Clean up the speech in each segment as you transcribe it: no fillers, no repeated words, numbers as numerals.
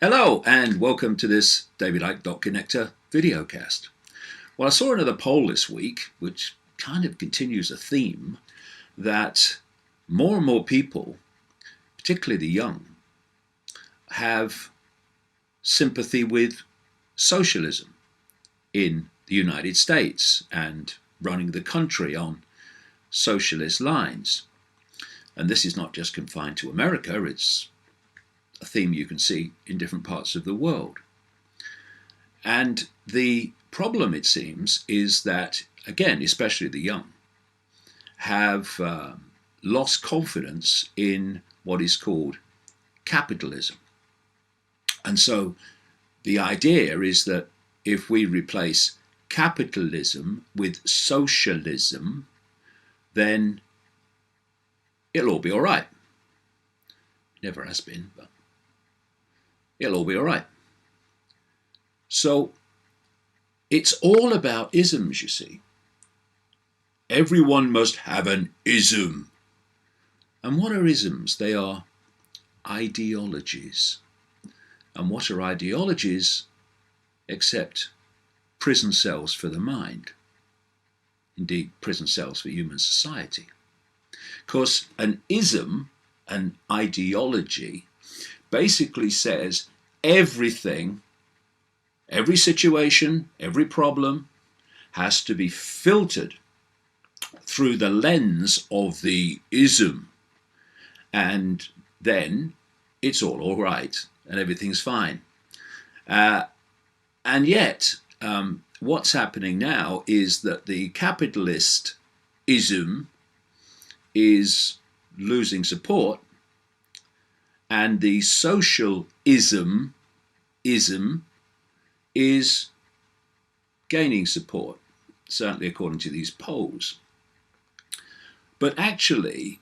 Hello and welcome to this Icke.connector videocast. Well, I saw another poll this week which kind of continues a theme that more and more people, particularly the young, have sympathy with socialism in the United States and running the country on socialist lines. And this is not just confined to America, it's a theme you can see in different parts of the world. And the problem, it seems, is that, again, especially the young, have lost confidence in what is called capitalism. And so the idea is that if we replace capitalism with socialism, then it'll all be all right. Never has been, but it'll all be all right. So it's all about isms, you see. Everyone must have an ism. And what are isms? They are ideologies. And what are ideologies except prison cells for the mind? Indeed, prison cells for human society. Because an ism, an ideology, basically says everything, every situation, every problem has to be filtered through the lens of the ism, and then it's all right and everything's fine. And yet, what's happening now is that the capitalist ism is losing support, and the social ism is gaining support, certainly according to these polls. But actually,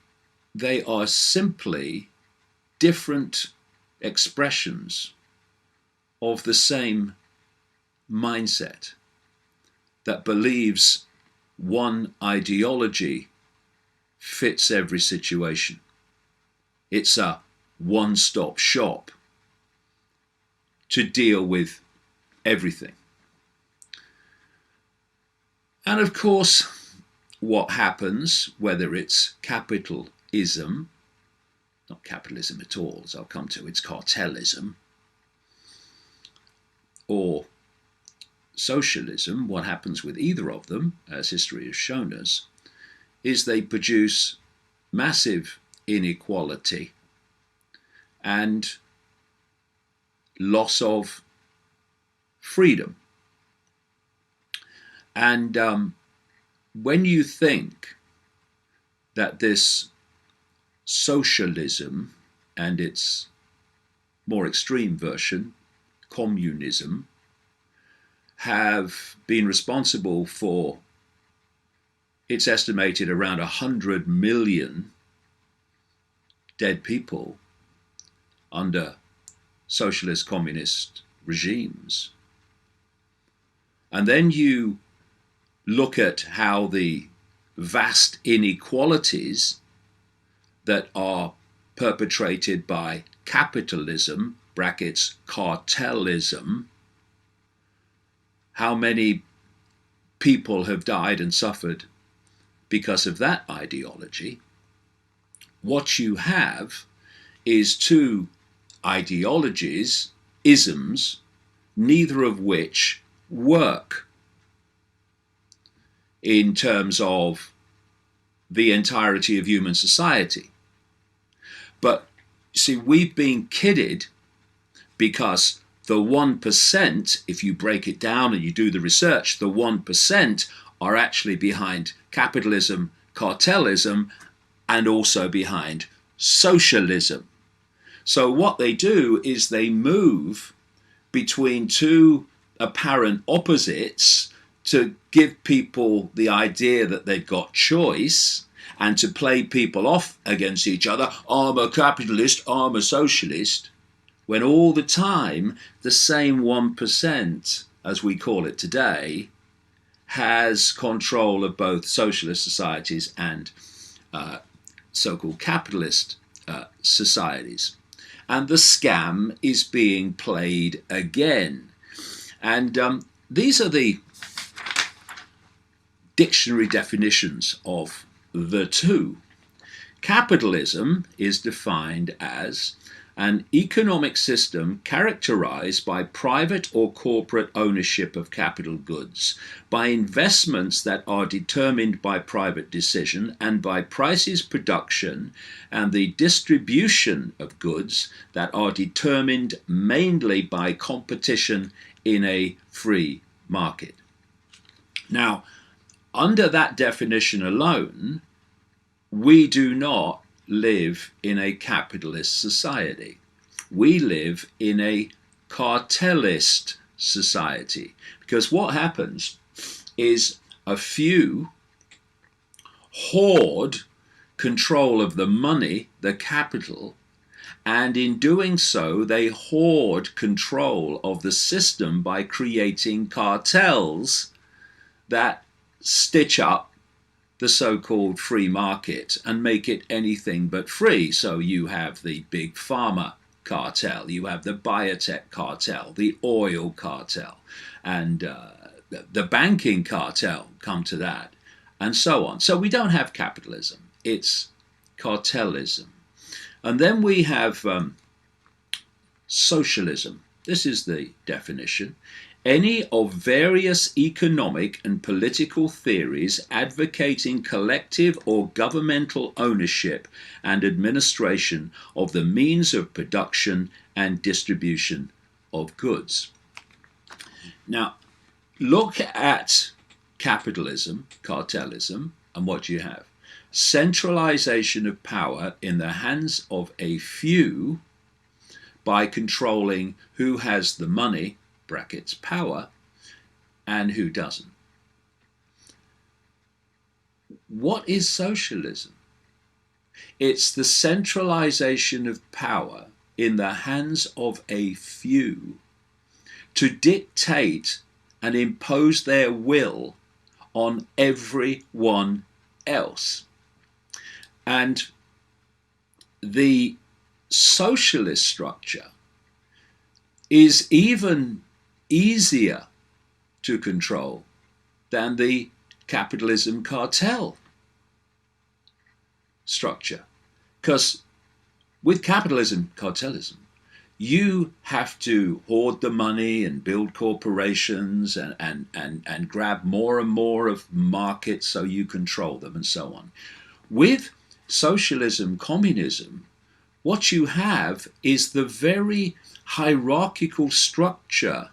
they are simply different expressions of the same mindset that believes one ideology fits every situation. It's a one-stop shop to deal with everything. And of course, what happens, whether it's capitalism, not capitalism at all, as I'll come to, it's cartelism, or socialism, what happens with either of them, as history has shown us, is they produce massive inequality and loss of freedom. And when you think that this socialism and its more extreme version, communism, have been responsible for, it's estimated, around 100 million dead people under socialist communist regimes. And then you look at how the vast inequalities that are perpetrated by capitalism, brackets cartelism, how many people have died and suffered because of that ideology. What you have is two ideologies, isms, neither of which work in terms of the entirety of human society. But see, we've been kidded because the 1%, if you break it down and you do the research, the 1% are actually behind capitalism, cartelism, and also behind socialism. So what they do is they move between two apparent opposites to give people the idea that they've got choice and to play people off against each other. I'm a capitalist, I'm a socialist, when all the time the same 1%, as we call it today, has control of both socialist societies and so-called capitalist societies. and the scam is being played again. And these are the dictionary definitions of the two. Capitalism is defined as an economic system characterized by private or corporate ownership of capital goods, by investments that are determined by private decision, and by prices, production, and the distribution of goods that are determined mainly by competition in a free market. Now, under that definition alone, we do not live in a capitalist society. We live in a cartelist society, because what happens is a few hoard control of the money, the capital, and in doing so they hoard control of the system by creating cartels that stitch up the so-called free market and make it anything but free. So you have the big pharma cartel, you have the biotech cartel, the oil cartel, and the banking cartel, come to that, and so on. So we don't have capitalism, it's cartelism. And then we have socialism. This is the definition. Any of various economic and political theories advocating collective or governmental ownership and administration of the means of production and distribution of goods. Now, look at capitalism, cartelism, and what you have. Centralization of power in the hands of a few by controlling who has the money, brackets power, and who doesn't. What is socialism? It's the centralization of power in the hands of a few to dictate and impose their will on everyone else. And the socialist structure is even easier to control than the capitalism cartel structure. Because with capitalism cartelism, you have to hoard the money and build corporations and grab more and more of markets so you control them and so on. With socialism, communism, what you have is the very hierarchical structure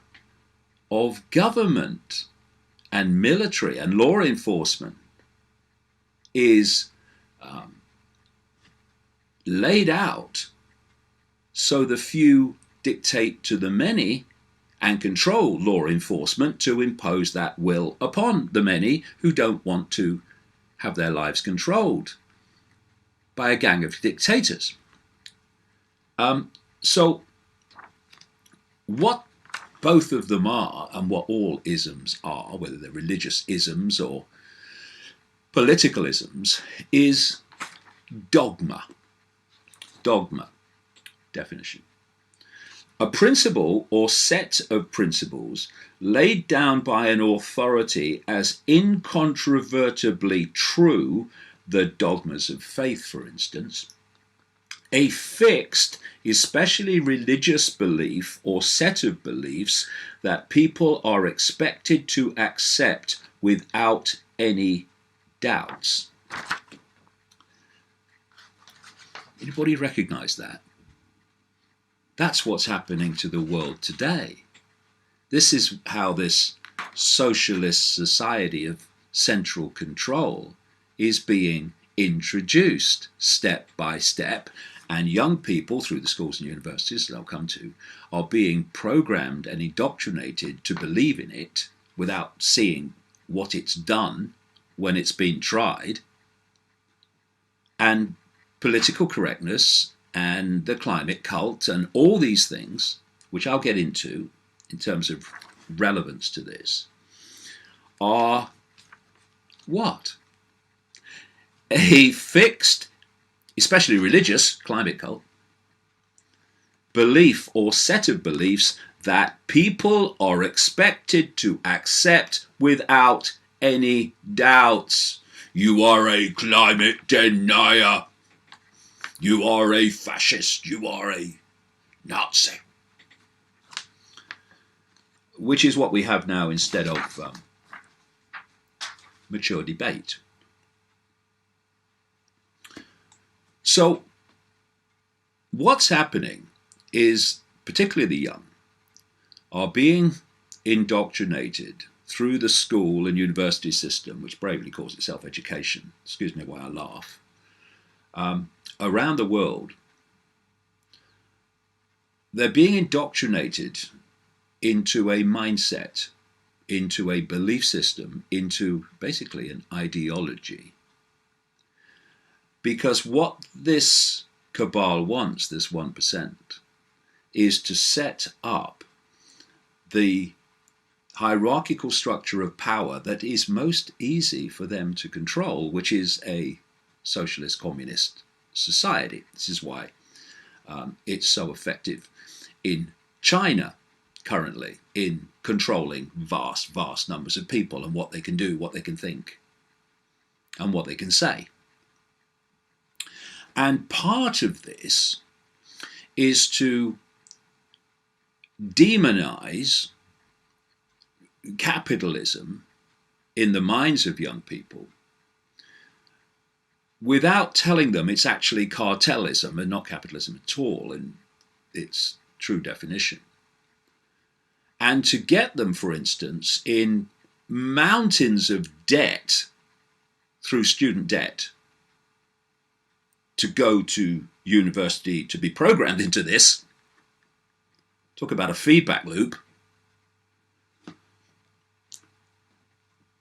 of government and military and law enforcement is laid out so the few dictate to the many and control law enforcement to impose that will upon the many who don't want to have their lives controlled by a gang of dictators. So what both of them are, and what all isms are, whether they're religious isms or political isms, is dogma. Dogma. Definition. A principle or set of principles laid down by an authority as incontrovertibly true, the dogmas of faith, for instance, a fixed, especially religious belief or set of beliefs that people are expected to accept without any doubts. Anybody recognize that? That's what's happening to the world today. This is how this socialist society of central control is being introduced step by step, and young people through the schools and universities that I'll come to are being programmed and indoctrinated to believe in it without seeing what it's done when it's been tried. And political correctness and the climate cult and all these things, which I'll get into in terms of relevance to this, are what? A fixed, especially religious, climate cult, belief or set of beliefs that people are expected to accept without any doubts. You are a climate denier. You are a fascist. You are a Nazi. Which is what we have now instead of mature debate. So what's happening is, particularly the young, are being indoctrinated through the school and university system, which bravely calls itself education, excuse me while I laugh, around the world. They're being indoctrinated into a mindset, into a belief system, into basically an ideology. Because what this cabal wants, this 1%, is to set up the hierarchical structure of power that is most easy for them to control, which is a socialist communist society. This is why it's so effective in China currently in controlling vast numbers of people and what they can do, what they can think, and what they can say. And part of this is to demonize capitalism in the minds of young people without telling them it's actually cartelism and not capitalism at all in its true definition. And to get them, for instance, in mountains of debt through student debt to go to university to be programmed into this. Talk about a feedback loop.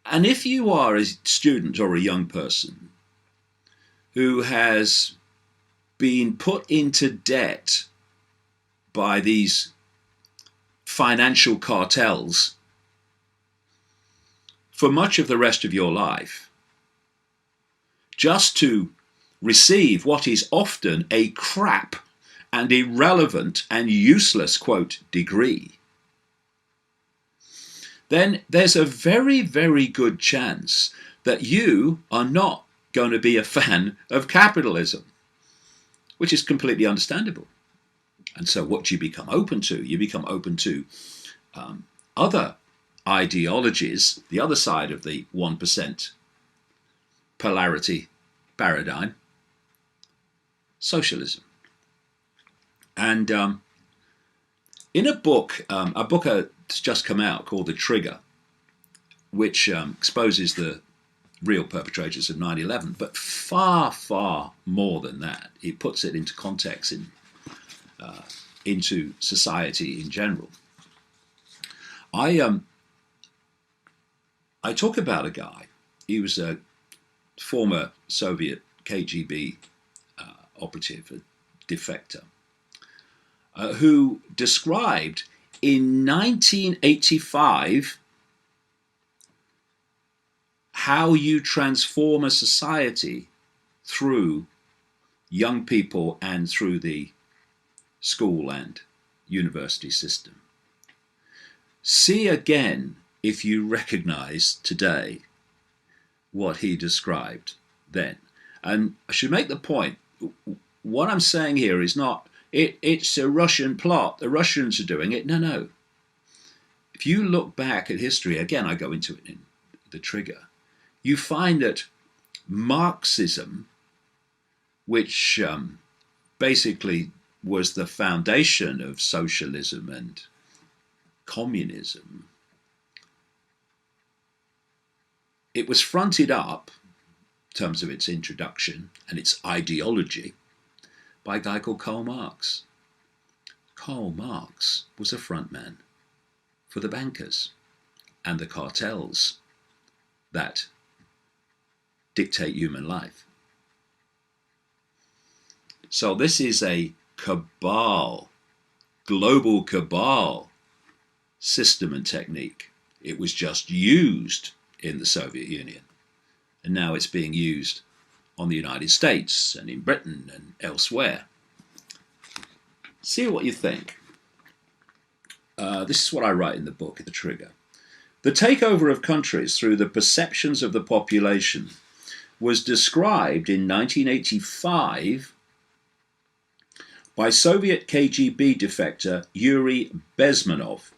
And if you are a student or a young person who has been put into debt by these financial cartels for much of the rest of your life, just to receive what is often a crap and irrelevant and useless, quote, degree, then there's a very, very good chance that you are not going to be a fan of capitalism, which is completely understandable. And so what you become open to, you become open to other ideologies, the other side of the 1% polarity paradigm, socialism. And in a book that's just come out called The Trigger, which exposes the real perpetrators of 9/11, but far, far more than that. It puts it into context into society in general. I talk about a guy. He was a former Soviet KGB operative, a defector, who described in 1985 how you transform a society through young people and through the school and university system. See again if you recognize today what he described then. And I should make the point, what I'm saying here is not, it's a Russian plot, the Russians are doing it. No. If you look back at history, again, I go into it in The Trigger, you find that Marxism, which basically was the foundation of socialism and communism, it was fronted up, in terms of its introduction and its ideology, by a guy called Karl Marx. Karl Marx was a frontman for the bankers and the cartels that dictate human life. So this is a cabal, global cabal system and technique. It was just used in the Soviet Union, and now it's being used on the United States and in Britain and elsewhere. See what you think. This is what I write in the book, The Trigger. The takeover of countries through the perceptions of the population was described in 1985 by Soviet KGB defector Yuri Bezmenov,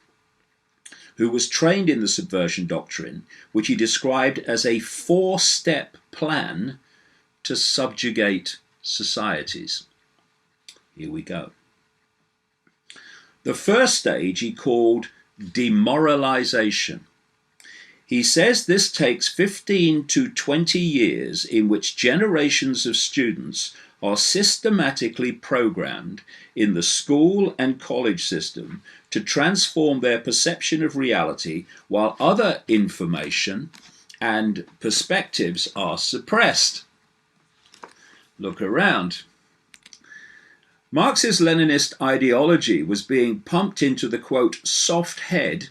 who was trained in the subversion doctrine, which he described as a 4-step plan to subjugate societies. Here we go. The first stage he called demoralization. He says this takes 15 to 20 years in which generations of students are systematically programmed in the school and college system to transform their perception of reality, while other information and perspectives are suppressed. Look around. Marxist-Leninist ideology was being pumped into the, quote, soft head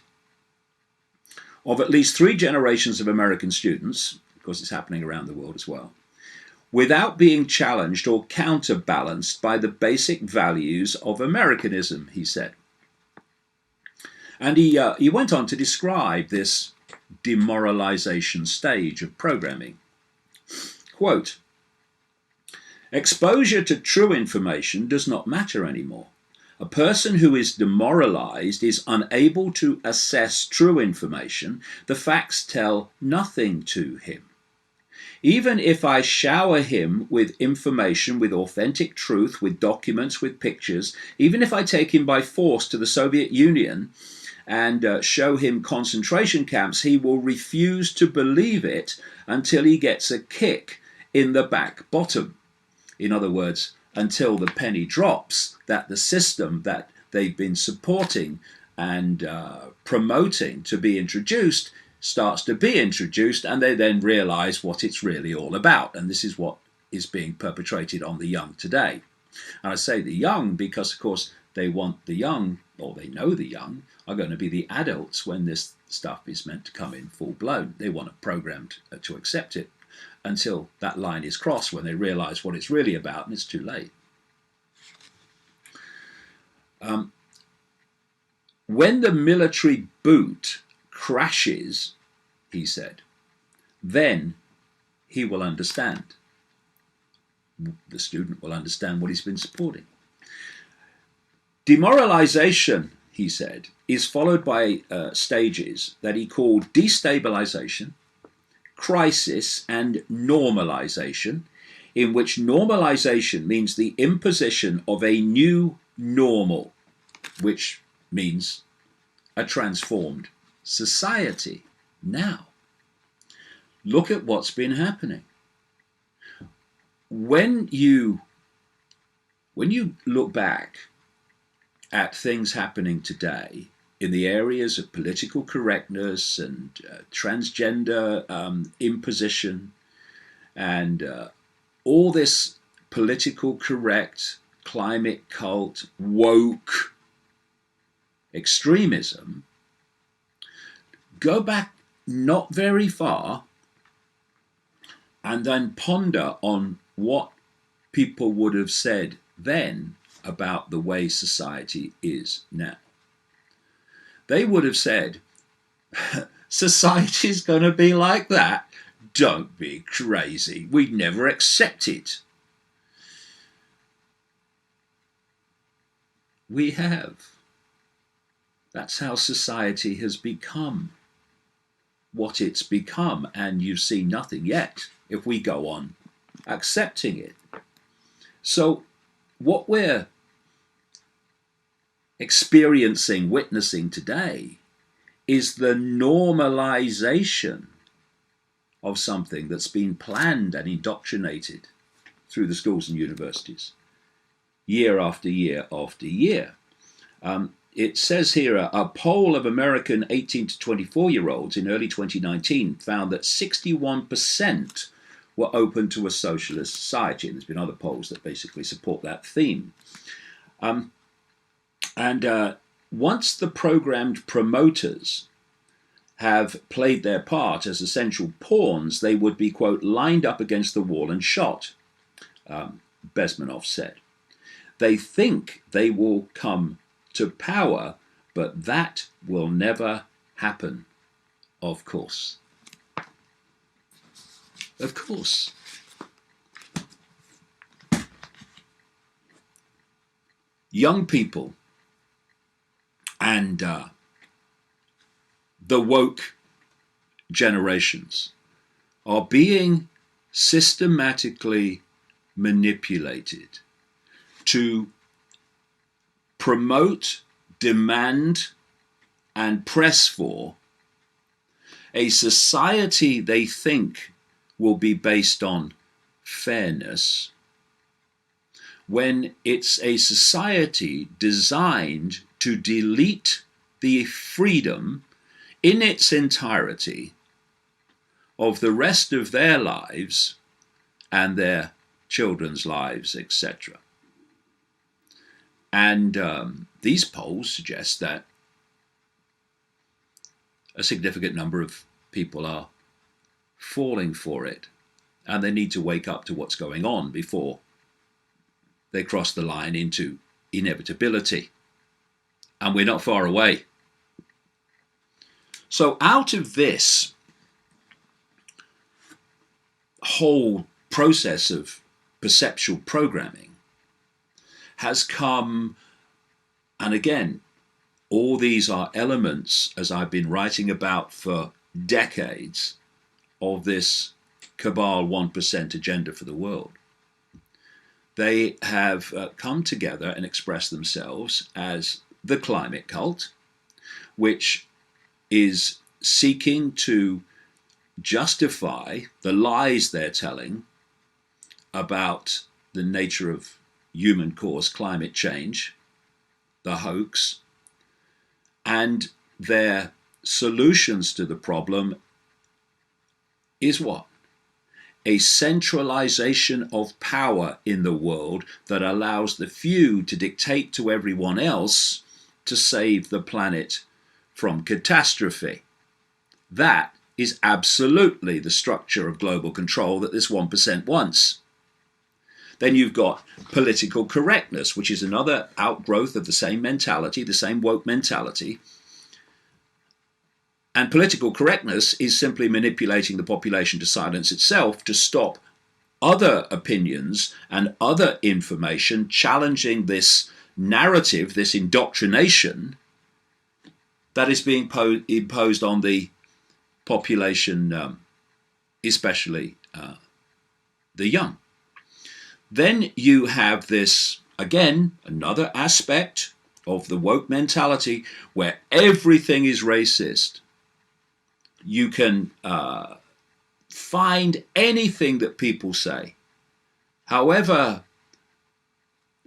of at least 3 generations of American students, because it's happening around the world as well, without being challenged or counterbalanced by the basic values of Americanism, he said. And he went on to describe this demoralization stage of programming. Quote, exposure to true information does not matter anymore. A person who is demoralized is unable to assess true information. The facts tell nothing to him. Even if I shower him with information, with authentic truth, with documents, with pictures, even if I take him by force to the Soviet Union and show him concentration camps, he will refuse to believe it until he gets a kick in the back bottom. In other words, until the penny drops that the system that they've been supporting and promoting to be introduced starts to be introduced, and they then realize what it's really all about. And this is what is being perpetrated on the young today. And I say the young because, of course, they want the young, or they know the young, are going to be the adults when this stuff is meant to come in full blown. They want it programmed to accept it until that line is crossed, when they realize what it's really about, and it's too late. When the military boot crashes, he said, then he will understand. The student will understand what he's been supporting. Demoralization, he said, is followed by stages that he called destabilization, crisis, and normalization, in which normalization means the imposition of a new normal, which means a transformed society. Now, look at what's been happening. When you look back at things happening today in the areas of political correctness and transgender imposition and all this political correct, climate cult, woke extremism, go back not very far and then ponder on what people would have said then about the way society is now. They would have said, society's going to be like that? Don't be crazy. We'd never accept it. We have. That's how society has become what it's become, and you see nothing yet if we go on accepting it. So what we're experiencing, witnessing today is the normalization of something that's been planned and indoctrinated through the schools and universities year after year after year. It says here a poll of American 18 to 24-year-olds in early 2019 found that 61% were open to a socialist society. And there's been other polls that basically support that theme. Once the programmed promoters have played their part as essential pawns, they would be, quote, lined up against the wall and shot, Bezmenov said. They think they will come to power, but that will never happen, of course. Of course. Young people and the woke generations are being systematically manipulated to promote, demand, and press for a society they think will be based on fairness, when it's a society designed to delete the freedom in its entirety of the rest of their lives and their children's lives, etc. And these polls suggest that a significant number of people are falling for it, and they need to wake up to what's going on before they cross the line into inevitability. And we're not far away. So out of this whole process of perceptual programming has come, and again, all these are elements, as I've been writing about for decades, of this cabal 1% agenda for the world. They have come together and expressed themselves as the climate cult, which is seeking to justify the lies they're telling about the nature of human-caused climate change, the hoax, and their solutions to the problem is what? A centralization of power in the world that allows the few to dictate to everyone else to save the planet from catastrophe. That is absolutely the structure of global control that this 1% wants. Then you've got political correctness, which is another outgrowth of the same mentality, the same woke mentality. And political correctness is simply manipulating the population to silence itself, to stop other opinions and other information challenging this narrative, this indoctrination that is being imposed on the population, especially the young. Then you have this, again, another aspect of the woke mentality where everything is racist. You can find anything that people say, however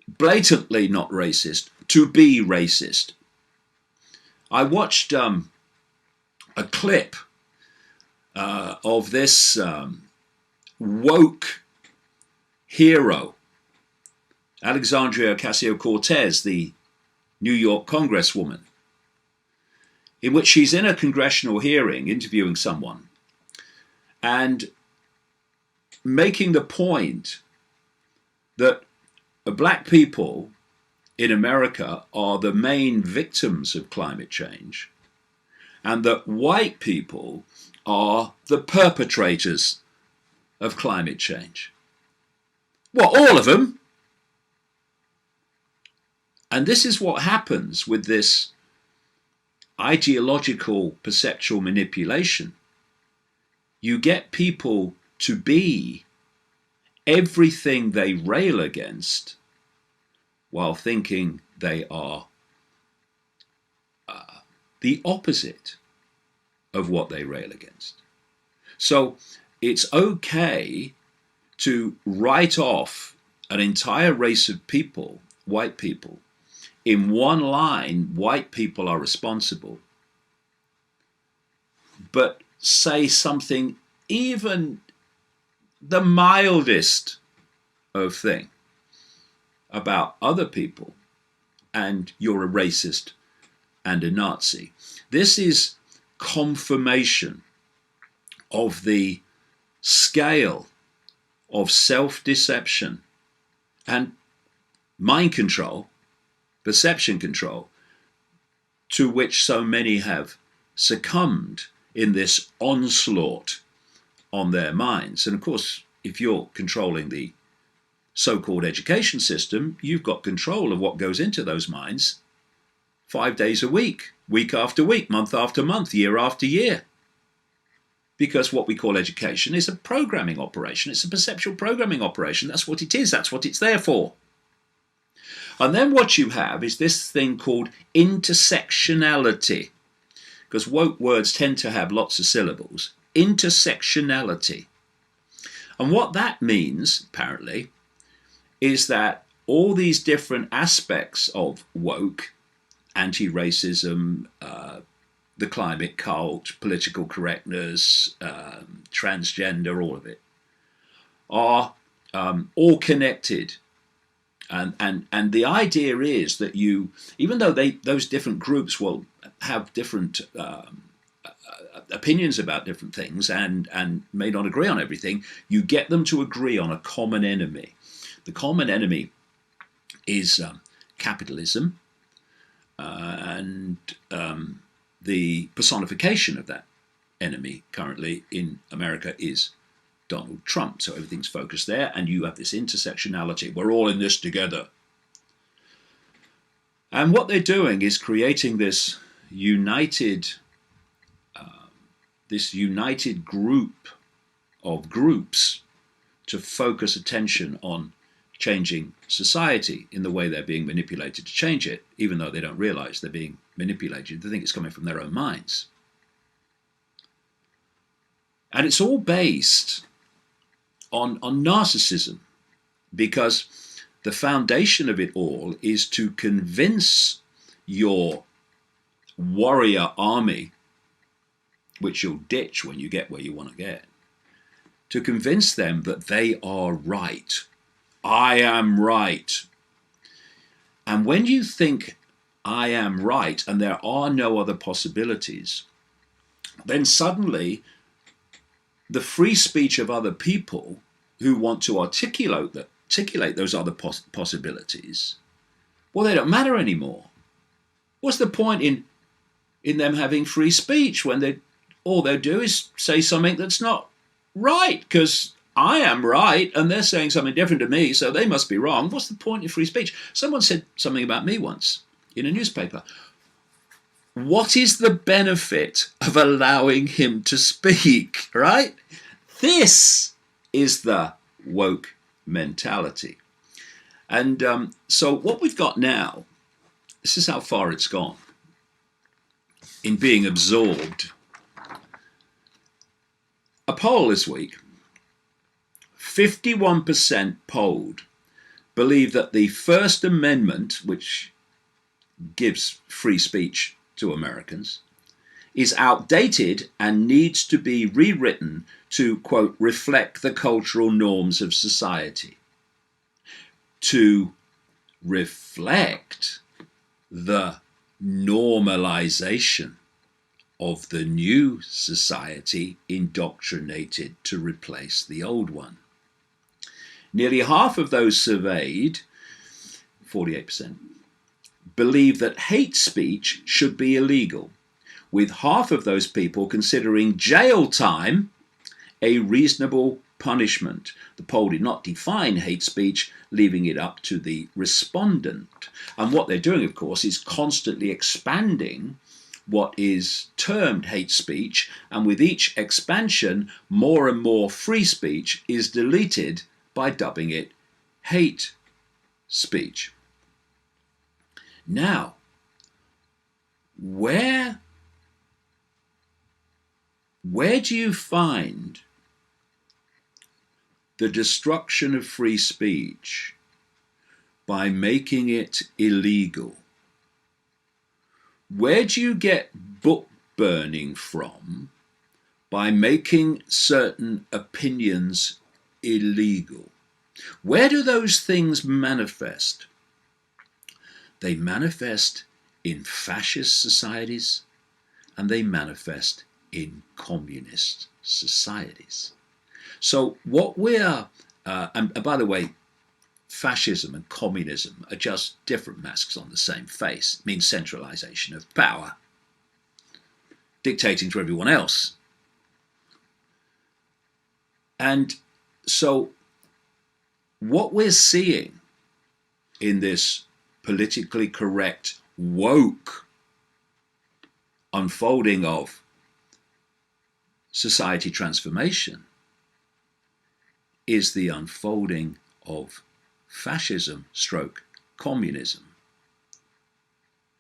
blatantly not racist, to be racist. I watched a clip of this woke hero, Alexandria Ocasio-Cortez, the New York Congresswoman, in which she's in a congressional hearing interviewing someone and making the point that black people in America are the main victims of climate change and that white people are the perpetrators of climate change. Well, all of them. And this is what happens with this ideological perceptual manipulation. You get people to be everything they rail against while thinking they are the opposite of what they rail against. So it's okay to write off an entire race of people, white people. In one line, white people are responsible. But say something even the mildest of thing about other people, and you're a racist and a Nazi. This is confirmation of the scale of self-deception and mind control, perception control, to which so many have succumbed in this onslaught on their minds. And of course, if you're controlling the so-called education system, you've got control of what goes into those minds 5 days a week, week after week, month after month, year after year. Because what we call education is a programming operation. It's a perceptual programming operation. That's what it is. That's what it's there for. And then what you have is this thing called intersectionality. Because woke words tend to have lots of syllables. Intersectionality. And what that means, apparently, is that all these different aspects of woke, anti-racism, the climate cult, political correctness, transgender, all of it, are all connected. And the idea is that you, even though those different groups will have different opinions about different things and may not agree on everything, you get them to agree on a common enemy. The common enemy is capitalism, and the personification of that enemy currently in America is Donald Trump. So everything's focused there, and you have this intersectionality. We're all in this together. And what they're doing is creating this united group of groups to focus attention on changing society in the way they're being manipulated to change it, even though they don't realize they're being manipulated. They think it's coming from their own minds. And it's all based on narcissism, because the foundation of it all is to convince your warrior army, which you'll ditch when you get where you want to get, to convince them that they are right. I am right. And when you think I am right and there are no other possibilities, then suddenly the free speech of other people who want to articulate those other possibilities, well, they don't matter anymore. What's the point in them having free speech when all they do is say something that's not right? Because I am right and they're saying something different to me, so they must be wrong. What's the point of free speech? Someone said something about me once in a newspaper. What is the benefit of allowing him to speak, right? This is the woke mentality. And so what we've got now, this is how far it's gone in being absorbed. A poll this week, 51% polled believe that the First Amendment, which gives free speech to Americans, is outdated and needs to be rewritten to, quote, reflect the cultural norms of society. To reflect the normalization of the new society indoctrinated to replace the old one. Nearly half of those surveyed, 48%, believe that hate speech should be illegal, with half of those people considering jail time a reasonable punishment. The poll did not define hate speech, leaving it up to the respondent. And what they're doing, of course, is constantly expanding what is termed hate speech, and with each expansion, more and more free speech is deleted by dubbing it hate speech. Now, where do you find the destruction of free speech by making it illegal? Where do you get book burning from by making certain opinions illegal? Where do those things manifest? They manifest in fascist societies and they manifest in communist societies. So what we're, and by the way, fascism and communism are just different masks on the same face. It means centralization of power, dictating to everyone else. And so what we're seeing in this politically correct, woke unfolding of society transformation is the unfolding of fascism stroke communism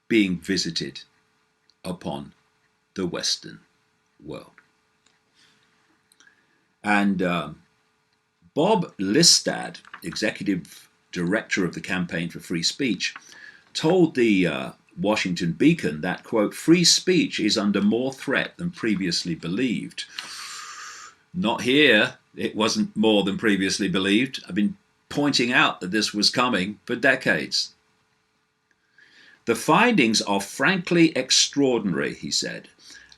being visited upon the Western world. And Bob Listad, executive director of the Campaign for Free Speech, told the Washington Beacon that, quote, free speech is under more threat than previously believed. Not here. It wasn't more than previously believed. I've been pointing out that this was coming for decades. The findings are frankly extraordinary, he said.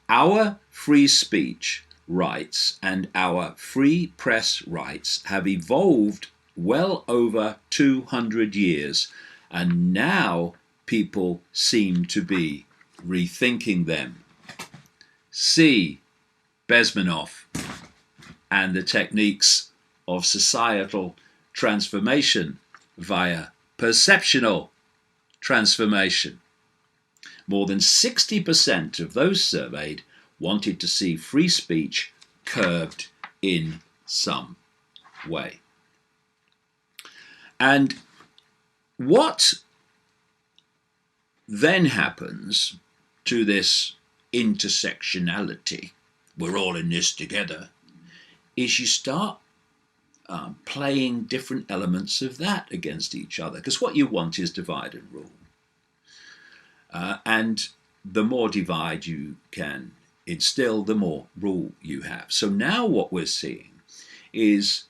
Our free speech rights and our free press rights have evolved well over 200 years, and now people seem to be rethinking them. See Bezmenov and the techniques of societal transformation via perceptional transformation. More than 60% of those surveyed wanted to see free speech curbed in some way. And what then happens to this intersectionality, we're all in this together, is you start playing different elements of that against each other. Because what you want is divide and rule. And the more divide you can instill, the more rule you have. So now what we're seeing is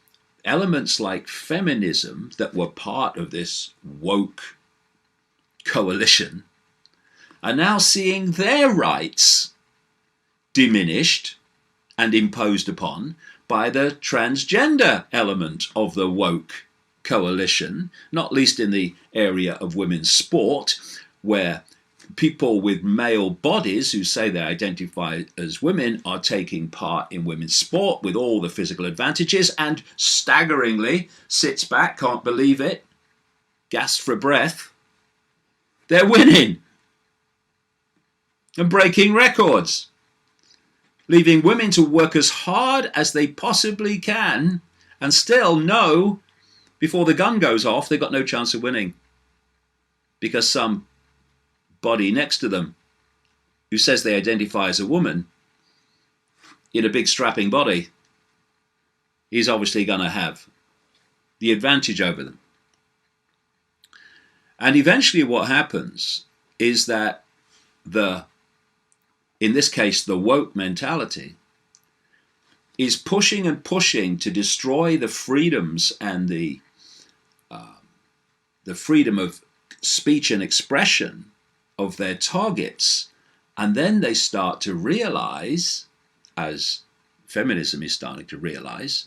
elements like feminism that were part of this woke coalition are now seeing their rights diminished and imposed upon by the transgender element of the woke coalition, not least in the area of women's sport, where people with male bodies who say they identify as women are taking part in women's sport with all the physical advantages and staggeringly sits back, can't believe it, gasps for breath. They're winning and breaking records, leaving women to work as hard as they possibly can and still know before the gun goes off they've got no chance of winning because some body next to them who says they identify as a woman in a big strapping body is obviously going to have the advantage over them. And eventually what happens is that in this case, the woke mentality is pushing and pushing to destroy the freedoms and the freedom of speech and expression of their targets. And then they start to realize, as feminism is starting to realize,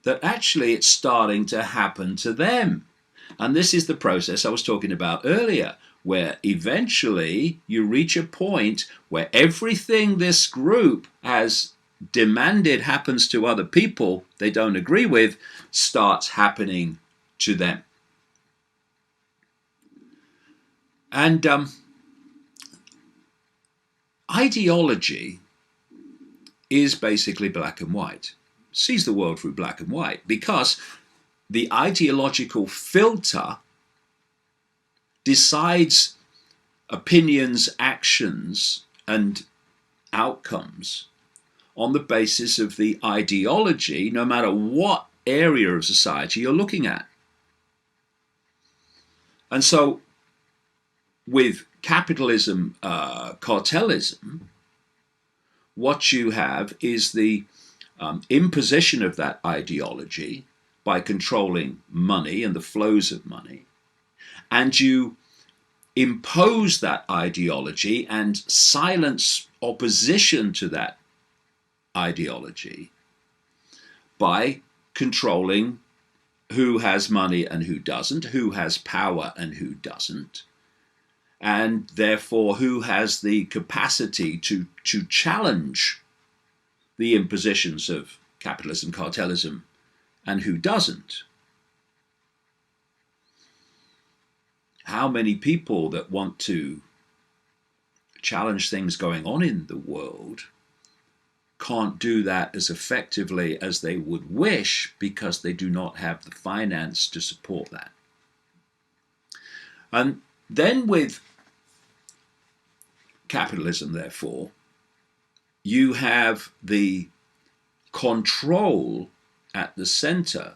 that actually it's starting to happen to them. And this is the process I was talking about earlier, where eventually you reach a point where everything this group has demanded happens to other people they don't agree with starts happening to them. And ideology is basically black and white, sees the world through black and white, because the ideological filter decides opinions, actions, and outcomes on the basis of the ideology, no matter what area of society you're looking at. And so with capitalism, cartelism, what you have is the imposition of that ideology by controlling money and the flows of money. And you impose that ideology and silence opposition to that ideology by controlling who has money and who doesn't, who has power and who doesn't, and therefore who has the capacity to challenge the impositions of capitalism, cartelism, and who doesn't. How many people that want to challenge things going on in the world can't do that as effectively as they would wish because they do not have the finance to support that. And then with capitalism, therefore, you have the control at the center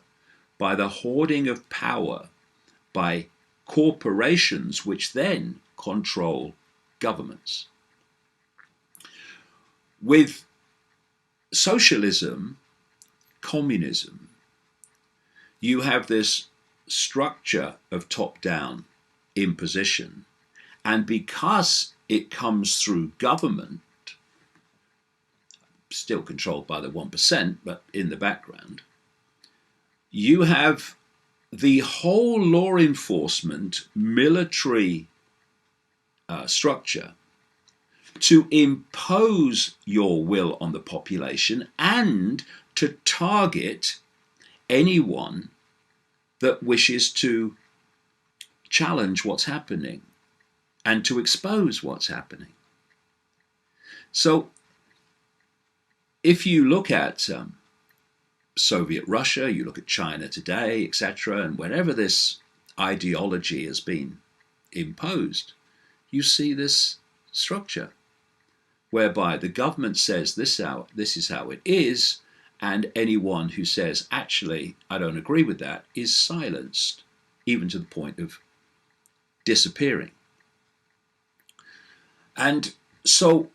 by the hoarding of power by corporations, which then control governments. With socialism, communism, you have this structure of top-down imposition, and because it comes through government, still controlled by the 1%, but in the background, you have the whole law enforcement military structure to impose your will on the population and to target anyone that wishes to challenge what's happening and to expose what's happening. So if you look at Soviet Russia, you look at China today, etc., and wherever this ideology has been imposed, you see this structure whereby the government says this is how it is, and anyone who says, actually, I don't agree with that, is silenced, even to the point of disappearing. And so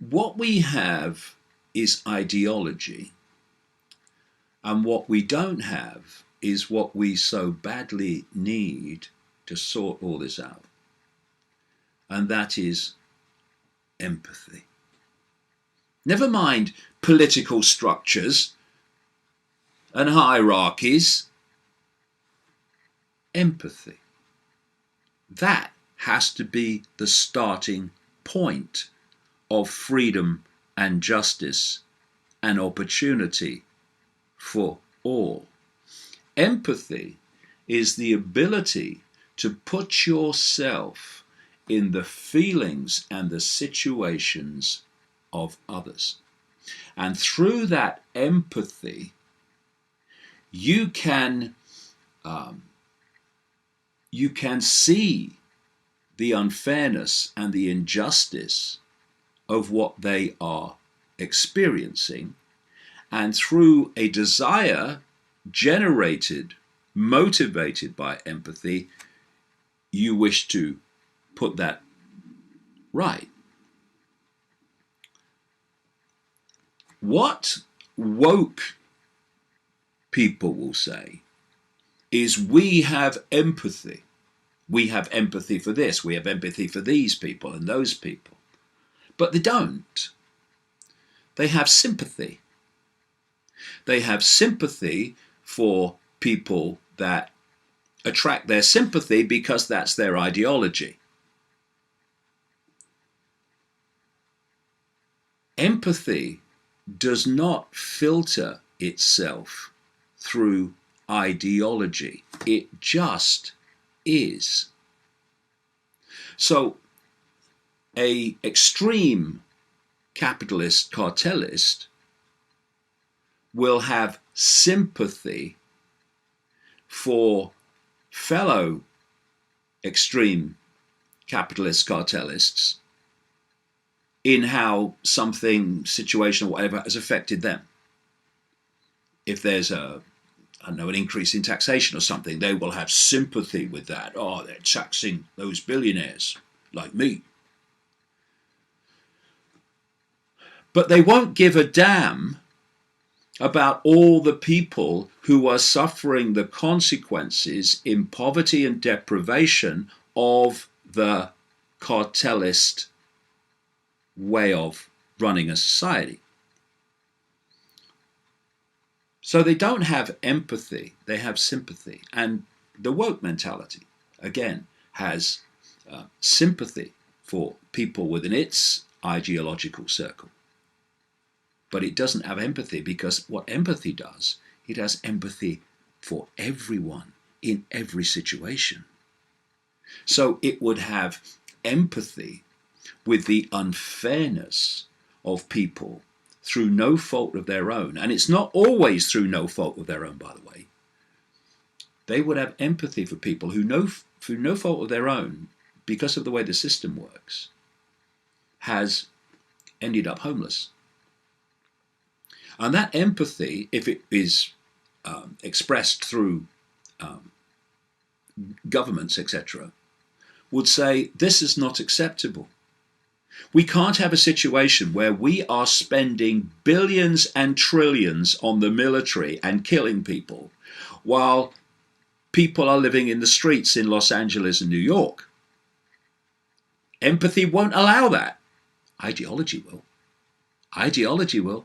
what we have is ideology, and what we don't have is what we so badly need to sort all this out, and that is empathy. Never mind political structures and hierarchies. Empathy. That has to be the starting point of freedom and justice and opportunity for all. Empathy is the ability to put yourself in the feelings and the situations of others. And through that empathy, you can see the unfairness and the injustice of what they are experiencing, and through a desire motivated by empathy, you wish to put that right. What woke people will say is, we have empathy. We have empathy for this. We have empathy for these people and those people. But they don't. They have sympathy. They have sympathy for people that attract their sympathy because that's their ideology. Empathy does not filter itself through ideology. It just is. So an extreme capitalist cartelist will have sympathy for fellow extreme capitalist cartelists in how something, situation or whatever, has affected them. If there's an increase in taxation or something, they will have sympathy with that. Oh, they're taxing those billionaires like me. But they won't give a damn about all the people who are suffering the consequences in poverty and deprivation of the cartelist way of running a society. So they don't have empathy, they have sympathy. And the woke mentality, again, has sympathy for people within its ideological circle. But it doesn't have empathy, because what empathy does, it has empathy for everyone in every situation. So it would have empathy with the unfairness of people through no fault of their own. And it's not always through no fault of their own, by the way. They would have empathy for people who, through no fault of their own, because of the way the system works, has ended up homeless. And that empathy, if it is expressed through governments, etc., would say, this is not acceptable. We can't have a situation where we are spending billions and trillions on the military and killing people, while people are living in the streets in Los Angeles and New York. Empathy won't allow that. Ideology will. Ideology will.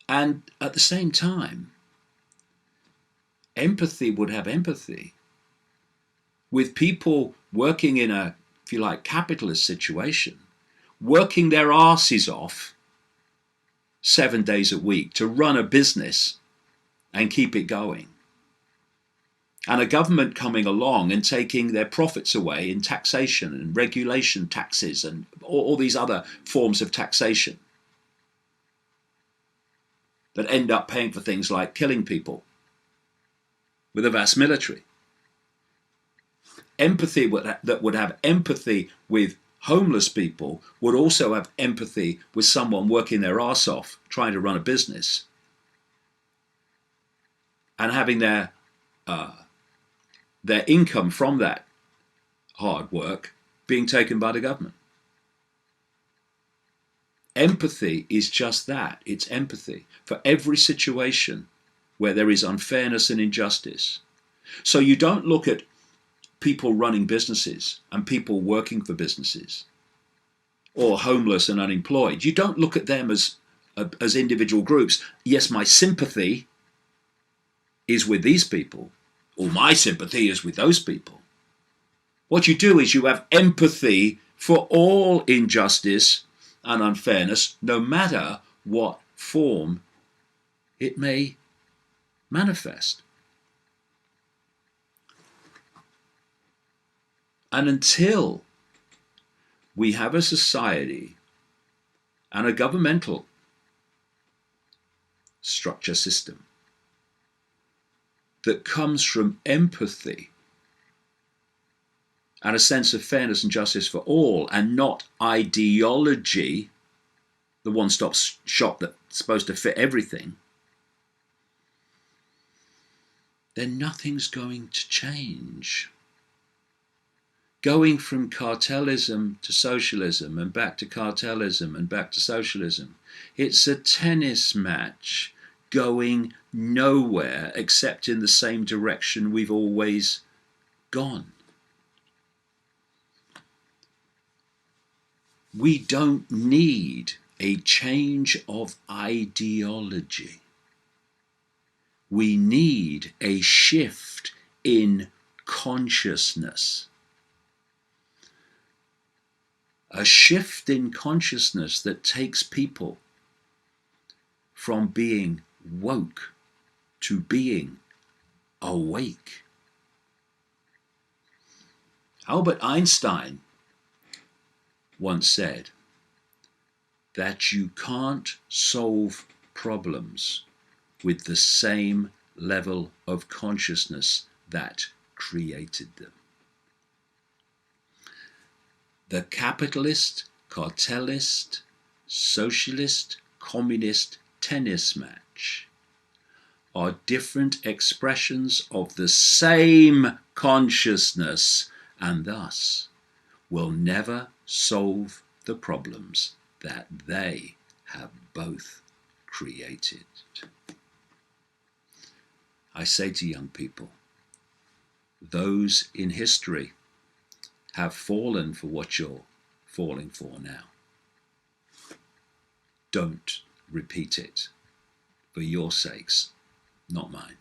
And at the same time, empathy would have empathy with people working in a, if you like, capitalist situation, working their asses off 7 days a week to run a business and keep it going. And a government coming along and taking their profits away in taxation and regulation taxes and all these other forms of taxation that end up paying for things like killing people with a vast military. Empathy that would have empathy with homeless people would also have empathy with someone working their arse off trying to run a business and having their income from that hard work being taken by the government. Empathy is just that. It's empathy for every situation where there is unfairness and injustice. So you don't look at people running businesses and people working for businesses, or homeless and unemployed. You don't look at them as individual groups. Yes, my sympathy is with these people, or my sympathy is with those people. What you do is you have empathy for all injustice and unfairness, no matter what form it may manifest. And until we have a society and a governmental structure system that comes from empathy and a sense of fairness and justice for all, and not ideology, the one-stop shop that's supposed to fit everything, then nothing's going to change. Going from cartelism to socialism and back to cartelism and back to socialism, it's a tennis match going nowhere except in the same direction we've always gone. We don't need a change of ideology. We need a shift in consciousness. A shift in consciousness that takes people from being woke to being awake. Albert Einstein once said that you can't solve problems with the same level of consciousness that created them. The capitalist, cartelist, socialist, communist tennis match are different expressions of the same consciousness, and thus will never solve the problems that they have both created. I say to young people, those in history have fallen for what you're falling for now. don't repeat it, for your sakes, not mine.